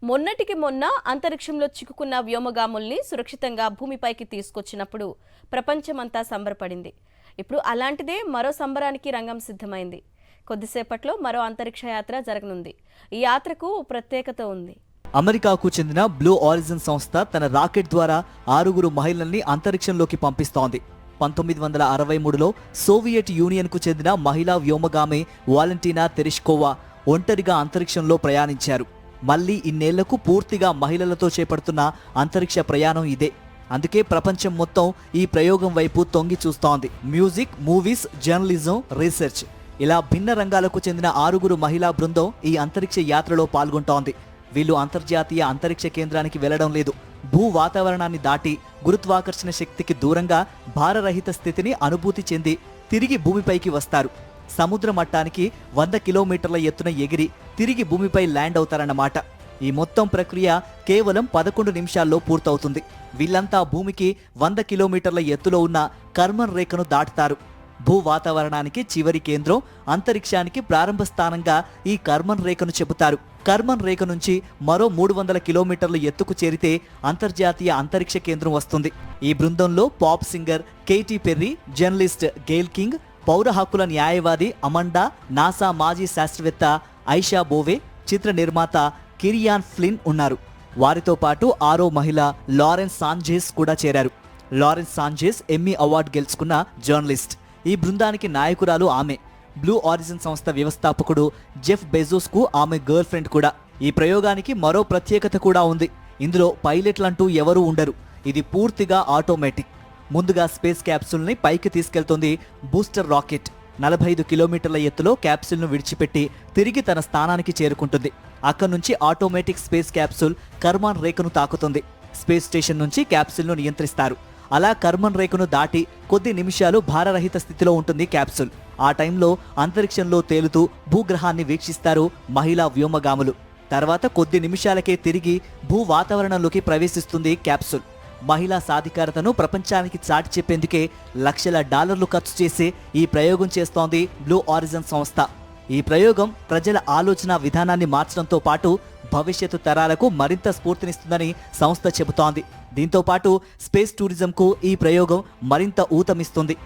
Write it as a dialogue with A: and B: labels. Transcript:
A: మొన్నటికి మొన్న అంతరిక్షంలో చిక్కుకున్న వ్యోమగాముల్ని సురక్షితంగా భూమిపైకి తీసుకొచ్చినప్పుడు ప్రపంచమంతా సంబరపడింది. ఇప్పుడు అలాంటిదే మరో సంబరానికి రంగం సిద్ధమైంది. కొద్దిసేపట్లో మరో అంతరిక్ష యాత్ర జరగనుంది. ఈ యాత్రకు ప్రత్యేకత ఉంది.
B: అమెరికాకు చెందిన బ్లూ ఆరిజిన్ సంస్థ తన రాకెట్ ద్వారా 6 మహిళల్ని అంతరిక్షంలోకి పంపిస్తోంది. 1963లో సోవియట్ యూనియన్కు చెందిన మహిళా వ్యోమగామి వాలెంటీనా తెరెష్కోవా ఒంటరిగా అంతరిక్షంలో ప్రయాణించారు. మళ్లీ ఇన్నేళ్లకు పూర్తిగా మహిళలతో చేపడుతున్న అంతరిక్ష ప్రయాణం ఇదే. అందుకే ప్రపంచం మొత్తం ఈ ప్రయోగం వైపు తొంగి చూస్తోంది. మ్యూజిక్, మూవీస్, జర్నలిజం, రీసెర్చ్ ఇలా భిన్న రంగాలకు చెందిన 6 మహిళా బృందం ఈ అంతరిక్ష యాత్రలో పాల్గొంటోంది. వీళ్ళు అంతర్జాతీయ అంతరిక్ష కేంద్రానికి వెళ్లడం లేదు. భూ వాతావరణాన్ని దాటి గురుత్వాకర్షణ శక్తికి దూరంగా భారరహిత స్థితిని అనుభూతి చెంది తిరిగి భూమిపైకి వస్తారు. సముద్ర మట్టానికి 100 కిలోమీటర్ల ఎత్తున ఎగిరి తిరిగి భూమిపై ల్యాండ్ అవుతారన్నమాట. ఈ మొత్తం ప్రక్రియ కేవలం 11 నిమిషాల్లో పూర్తవుతుంది. వీళ్ళంతా భూమికి 100 కిలోమీటర్ల ఎత్తులో ఉన్న కర్మన్ రేఖను దాటుతారు. భూ వాతావరణానికి చివరి కేంద్రం, అంతరిక్షానికి ప్రారంభ స్థానంగా ఈ కర్మన్ రేఖను చెబుతారు. కర్మన్ రేఖ నుంచి మరో 300 కిలోమీటర్లు ఎత్తుకు చేరితే అంతర్జాతీయ అంతరిక్ష కేంద్రం వస్తుంది. ఈ బృందంలో pop singer Katy Perry, journalist GAIL king, పౌర హక్కుల న్యాయవాది అమండా, నాసా మాజీ శాస్త్రవేత్త ఐషా బోవే, చిత్ర నిర్మాత కిరియాన్ ఫ్లిన్ ఉన్నారు. వారితో పాటు 6వ మహిళ లారెన్స్ సాంజేస్ కూడా చేరారు. లారెన్స్ సాంజేస్ ఎమ్మీ అవార్డు గెలుచుకున్న జర్నలిస్ట్. ఈ బృందానికి నాయకురాలు ఆమె. బ్లూ ఆరిజిన్ సంస్థ వ్యవస్థాపకుడు జెఫ్ బెజోస్ కు ఆమె గర్ల్ ఫ్రెండ్ కూడా. ఈ ప్రయోగానికి మరో ప్రత్యేకత కూడా ఉంది. ఇందులో పైలట్లంటూ ఎవరూ ఉండరు. ఇది పూర్తిగా ఆటోమేటిక్. ముందుగా స్పేస్ క్యాప్సూల్ని పైకి తీసుకెళ్తుంది బూస్టర్ రాకెట్. 45 కిలోమీటర్ల ఎత్తులో క్యాప్సూల్ను విడిచిపెట్టి తిరిగి తన స్థానానికి చేరుకుంటుంది. అక్కడి నుంచి ఆటోమేటిక్ స్పేస్ క్యాప్సూల్ కర్మాన్ రేఖను తాకుతుంది. స్పేస్ స్టేషన్ నుంచి క్యాప్సూల్ను నియంత్రిస్తారు. అలా కర్మన్ రేఖను దాటి కొద్ది నిమిషాలు భారరహిత స్థితిలో ఉంటుంది క్యాప్సూల్. ఆ టైంలో అంతరిక్షంలో తేలుతూ భూగ్రహాన్ని వీక్షిస్తారు మహిళా వ్యోమగాములు. తర్వాత కొద్ది నిమిషాలకే తిరిగి భూ వాతావరణంలోకి ప్రవేశిస్తుంది క్యాప్సూల్. మహిళా సాధికారతను ప్రపంచానికి చాటి చెప్పేందుకే లక్షల డాలర్లు ఖర్చు చేసి ఈ ప్రయోగం చేస్తోంది బ్లూ ఆరిజిన్ సంస్థ. ఈ ప్రయోగం ప్రజల ఆలోచన విధానాన్ని మార్చడంతో పాటు భవిష్యత్తు తరాలకు మరింత స్ఫూర్తినిస్తుందని సంస్థ చెబుతోంది. దీంతో పాటు స్పేస్ టూరిజంకు ఈ ప్రయోగం మరింత ఊతమిస్తుంది.